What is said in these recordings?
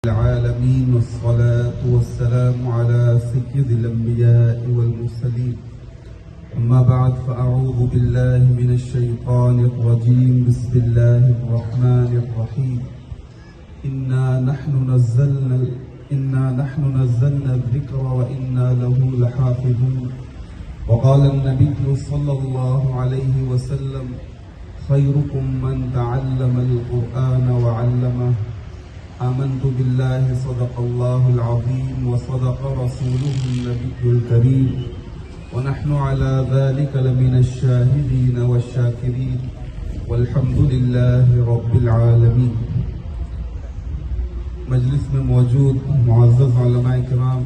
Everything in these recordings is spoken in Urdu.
العالمين والصلاة والسلام على سيد الأنبياء والمرسلين أما بعد فأعوذ بالله من الشيطان الرجيم بسم الله الرحمن الرحيم إنا نحن نزلنا الذكر وإنا له لحافظون وقال النبي صلى الله عليه وسلم خيركم من تعلم القرآن وعلمه آمنت بالله صدق الله العظيم وصدق رسوله النبي الكريم ونحن على ذلك لمن الشاهدين والشاكرين والحمد لله رب العالمين. مجلس میں موجود معزز علماء کرام،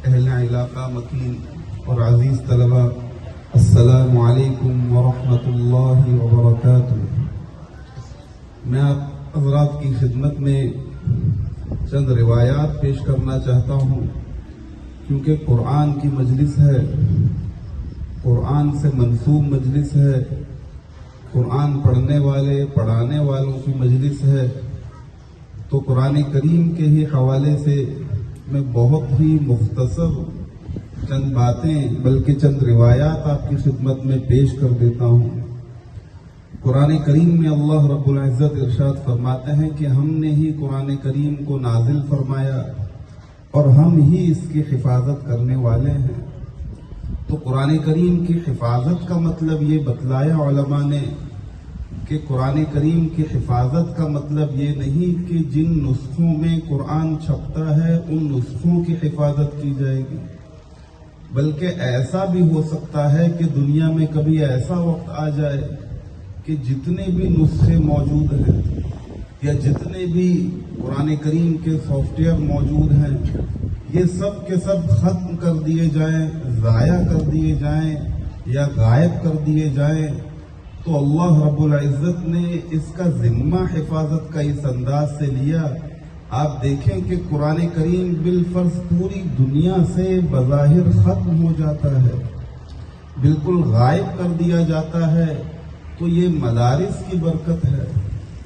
اہل علاقہ مکین اور عزیز طلبہ، السلام علیکم ورحمۃ اللہ وبرکاتہ. میں آپ حضرات کی خدمت میں چند روایات پیش کرنا چاہتا ہوں، کیونکہ قرآن کی مجلس ہے، قرآن سے منسوب مجلس ہے، قرآن پڑھنے والے پڑھانے والوں کی مجلس ہے. تو قرآن کریم کے ہی حوالے سے میں بہت ہی مختصر چند باتیں بلکہ چند روایات آپ کی خدمت میں پیش کر دیتا ہوں. قرآن کریم میں اللہ رب العزت ارشاد فرماتے ہیں کہ ہم نے ہی قرآن کریم کو نازل فرمایا اور ہم ہی اس کی حفاظت کرنے والے ہیں. تو قرآن کریم کی حفاظت کا مطلب یہ بتلایا علماء نے کہ قرآن کریم کی حفاظت کا مطلب یہ نہیں کہ جن نسخوں میں قرآن چھپتا ہے ان نسخوں کی حفاظت کی جائے گی، بلکہ ایسا بھی ہو سکتا ہے کہ دنیا میں کبھی ایسا وقت آ جائے کہ جتنے بھی نسخے موجود ہیں یا جتنے بھی قرآن کریم کے سافٹ ویئر موجود ہیں یہ سب کے سب ختم کر دیے جائیں، ضائع کر دیے جائیں یا غائب کر دیے جائیں. تو اللہ رب العزت نے اس کا ذمہ حفاظت کا اس انداز سے لیا. آپ دیکھیں کہ قرآن کریم بالفرض پوری دنیا سے بظاہر ختم ہو جاتا ہے، بالکل غائب کر دیا جاتا ہے. تو یہ مدارس کی برکت ہے.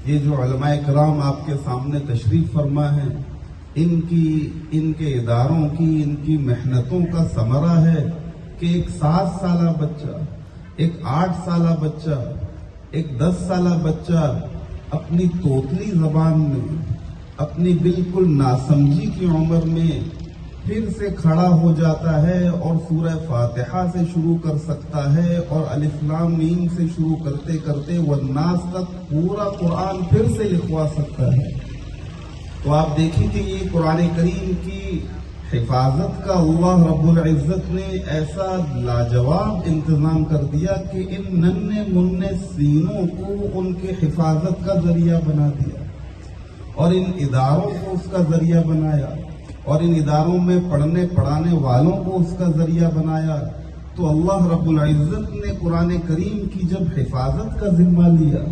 یہ جو علماء کرام آپ کے سامنے تشریف فرما ہیں، ان کے اداروں کی، ان کی محنتوں کا ثمرہ ہے کہ ایک 7 سالہ بچہ، ایک 8 سالہ بچہ، ایک 10 سالہ بچہ اپنی توتلی زبان میں، اپنی بالکل ناسمجھی کی عمر میں پھر سے کھڑا ہو جاتا ہے اور سورہ فاتحہ سے شروع کر سکتا ہے اور الف لام میم سے شروع کرتے کرتے والناس تک پورا قرآن پھر سے لکھوا سکتا ہے. تو آپ دیکھیں کہ یہ قرآن کریم کی حفاظت کا اللہ رب العزت نے ایسا لاجواب انتظام کر دیا کہ ان ننھے منھے سینوں کو ان کے حفاظت کا ذریعہ بنا دیا اور ان اداروں کو اس کا ذریعہ بنایا اور ان اداروں میں پڑھنے پڑھانے والوں کو اس کا ذریعہ بنایا. تو اللہ رب العزت نے قرآن کریم کی جب حفاظت کا ذمہ لیا،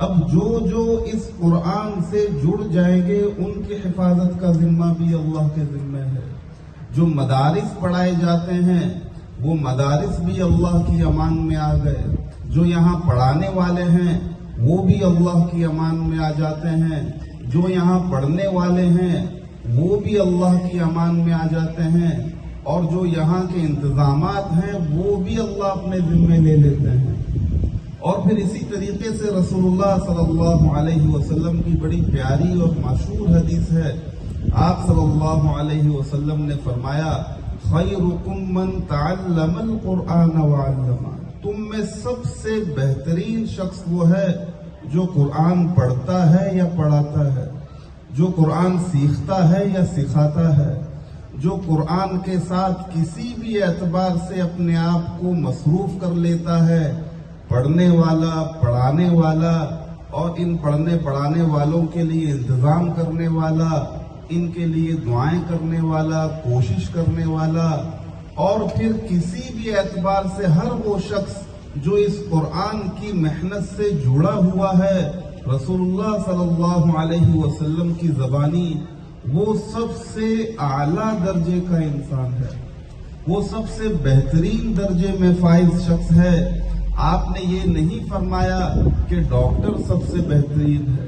اب جو اس قرآن سے جڑ جائیں گے ان کی حفاظت کا ذمہ بھی اللہ کے ذمہ ہے. جو مدارس پڑھائے جاتے ہیں وہ مدارس بھی اللہ کی امان میں آ گئے، جو یہاں پڑھانے والے ہیں وہ بھی اللہ کی امان میں آ جاتے ہیں، جو یہاں پڑھنے والے ہیں وہ بھی اللہ کی امان میں آ جاتے ہیں، اور جو یہاں کے انتظامات ہیں وہ بھی اللہ اپنے ذمے لے لیتے ہیں. اور پھر اسی طریقے سے رسول اللہ صلی اللہ علیہ وسلم کی بڑی پیاری اور مشہور حدیث ہے. آپ صلی اللہ علیہ وسلم نے فرمایا خیرکم من تعلم القرآن وعلمہ، تم میں سب سے بہترین شخص وہ ہے جو قرآن پڑھتا ہے یا پڑھاتا ہے، جو قرآن سیکھتا ہے یا سکھاتا ہے، جو قرآن کے ساتھ کسی بھی اعتبار سے اپنے آپ کو مصروف کر لیتا ہے، پڑھنے والا، پڑھانے والا اور ان پڑھنے پڑھانے والوں کے لیے انتظام کرنے والا، ان کے لیے دعائیں کرنے والا، کوشش کرنے والا، اور پھر کسی بھی اعتبار سے ہر وہ شخص جو اس قرآن کی محنت سے جڑا ہوا ہے، رسول اللہ صلی اللہ علیہ وسلم کی زبانی وہ سب سے اعلیٰ درجے کا انسان ہے، وہ سب سے بہترین درجے میں فائز شخص ہے. آپ نے یہ نہیں فرمایا کہ ڈاکٹر سب سے بہترین ہے،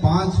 5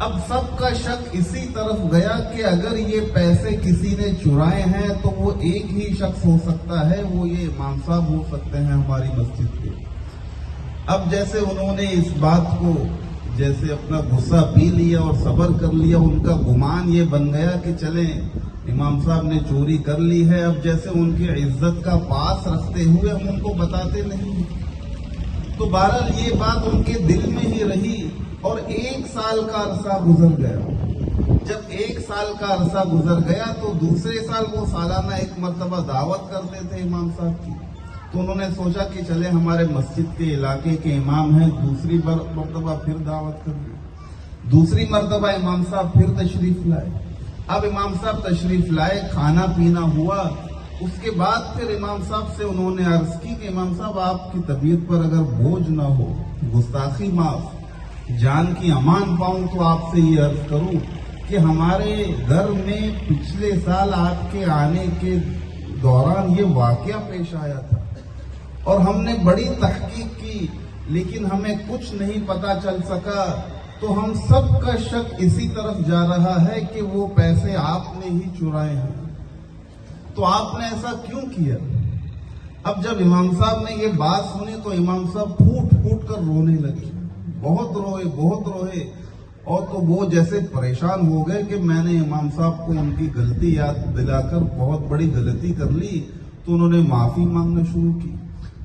اب سب کا شک اسی طرف گیا کہ اگر یہ پیسے کسی نے چرائے ہیں تو وہ ایک ہی شخص ہو سکتا ہے، وہ یہ امام صاحب ہو سکتے ہیں ہماری مسجد کے۔ اب جیسے انہوں نے اس بات کو جیسے اپنا غصہ پی لیا اور صبر کر لیا، ان کا گمان یہ بن گیا کہ چلیں امام صاحب نے چوری کر لی ہے، اب جیسے ان کی عزت کا پاس رکھتے ہوئے ہم ان کو بتاتے نہیں۔ تو بہرحال یہ بات ان کے دل میں ہی رہی، اور 1 سال کا عرصہ گزر گیا۔ جب 1 سال کا عرصہ گزر گیا تو دوسرے سال وہ سالانہ 1 مرتبہ دعوت کرتے تھے امام صاحب کی، تو انہوں نے سوچا کہ چلے ہمارے مسجد کے علاقے کے امام ہیں، دوسری مرتبہ پھر دعوت کر دی۔ دوسری مرتبہ امام صاحب پھر تشریف لائے۔ اب امام صاحب تشریف لائے، کھانا پینا ہوا، اس کے بعد پھر امام صاحب سے انہوں نے عرض کی کہ امام صاحب آپ کی طبیعت پر اگر بوجھ نہ ہو، گستاخی معاف، جان کی امان پاؤں تو آپ سے یہ عرض کروں کہ ہمارے گھر میں پچھلے سال آپ کے آنے کے دوران یہ واقعہ پیش آیا تھا، اور ہم نے بڑی تحقیق کی لیکن ہمیں کچھ نہیں پتا چل سکا، تو ہم سب کا شک اسی طرف جا رہا ہے کہ وہ پیسے آپ نے ہی چرائے ہیں، تو آپ نے ایسا کیوں کیا؟ اب جب امام صاحب نے یہ بات سنی تو امام صاحب پھوٹ پھوٹ کر رونے لگے، بہت روئے، اور تو وہ جیسے پریشان ہو گئے کہ میں نے امام صاحب کو ان کی غلطی یاد دلا کر بہت بڑی غلطی کر لی، تو انہوں نے معافی مانگنا شروع کی۔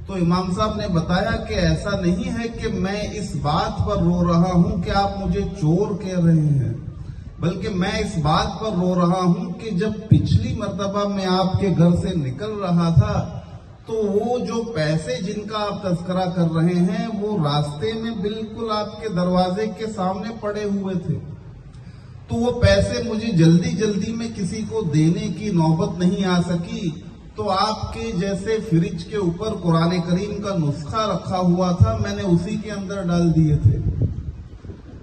تو امام صاحب نے بتایا کہ ایسا نہیں ہے کہ میں اس بات پر رو رہا ہوں کہ آپ مجھے چور کہہ رہے ہیں، بلکہ میں اس بات پر رو رہا ہوں کہ جب پچھلی مرتبہ میں آپ کے گھر سے نکل رہا تھا تو وہ جو پیسے جن کا آپ تذکرہ کر رہے ہیں وہ راستے میں بالکل آپ کے دروازے کے سامنے پڑے ہوئے تھے، تو وہ پیسے مجھے جلدی میں کسی کو دینے کی نوبت نہیں آ سکی، تو آپ کے جیسے فریج کے اوپر قرآن کریم کا نسخہ رکھا ہوا تھا، میں نے اسی کے اندر ڈال دیے تھے،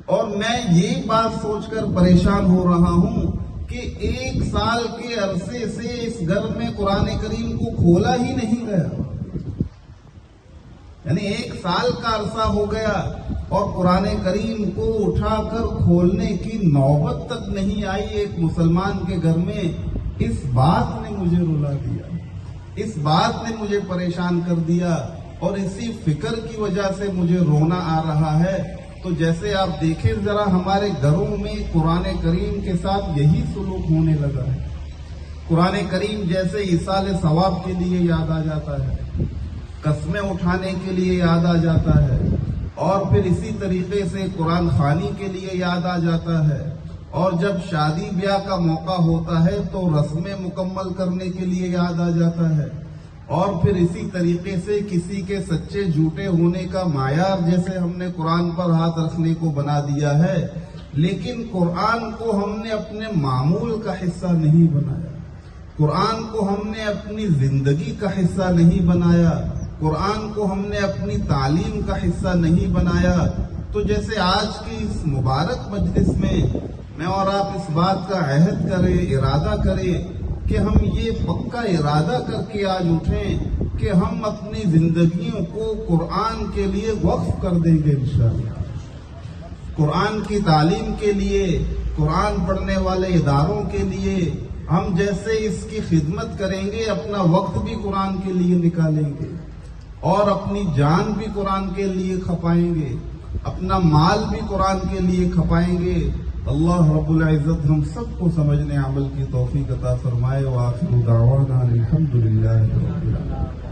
اور میں یہ بات سوچ کر پریشان ہو رہا ہوں کہ 1 سال کے عرصے سے اس گھر میں قرآن کریم کو کھولا ہی نہیں گیا، یعنی 1 سال کا عرصہ ہو گیا اور قرآن کریم کو اٹھا کر کھولنے کی نوبت تک نہیں آئی ایک مسلمان کے گھر میں۔ اس بات نے مجھے رلا دیا، اس بات نے مجھے پریشان کر دیا، اور اسی فکر کی وجہ سے مجھے رونا آ رہا ہے۔ تو جیسے آپ دیکھیں ذرا ہمارے گھروں میں قرآن کریم کے ساتھ یہی سلوک ہونے لگا ہے۔ قرآن کریم جیسے ایصال ثواب کے لیے یاد آ جاتا ہے، قسمیں اٹھانے کے لیے یاد آ جاتا ہے، اور پھر اسی طریقے سے قرآن خوانی کے لیے یاد آ جاتا ہے، اور جب شادی بیاہ کا موقع ہوتا ہے تو رسمیں مکمل کرنے کے لیے یاد آ جاتا ہے، اور پھر اسی طریقے سے کسی کے سچے جھوٹے ہونے کا معیار جیسے ہم نے قرآن پر ہاتھ رکھنے کو بنا دیا ہے، لیکن قرآن کو ہم نے اپنے معمول کا حصہ نہیں بنایا، قرآن کو ہم نے اپنی زندگی کا حصہ نہیں بنایا، قرآن کو ہم نے اپنی تعلیم کا حصہ نہیں بنایا۔ تو جیسے آج کی اس مبارک مجلس میں اور آپ اس بات کا عہد کریں، ارادہ کریں کہ ہم یہ پکا ارادہ کر کے آج اٹھیں کہ ہم اپنی زندگیوں کو قرآن کے لیے وقف کر دیں گے انشاءاللہ، قرآن کی تعلیم کے لیے، قرآن پڑھنے والے اداروں کے لیے ہم جیسے اس کی خدمت کریں گے، اپنا وقت بھی قرآن کے لیے نکالیں گے، اور اپنی جان بھی قرآن کے لیے کھپائیں گے، اپنا مال بھی قرآن کے لیے کھپائیں گے۔ اللہ رب العزت ہم سب کو سمجھنے عمل کی توفیق عطا فرمائے۔ وآخر دعوانا الحمدللہ رب العالمین۔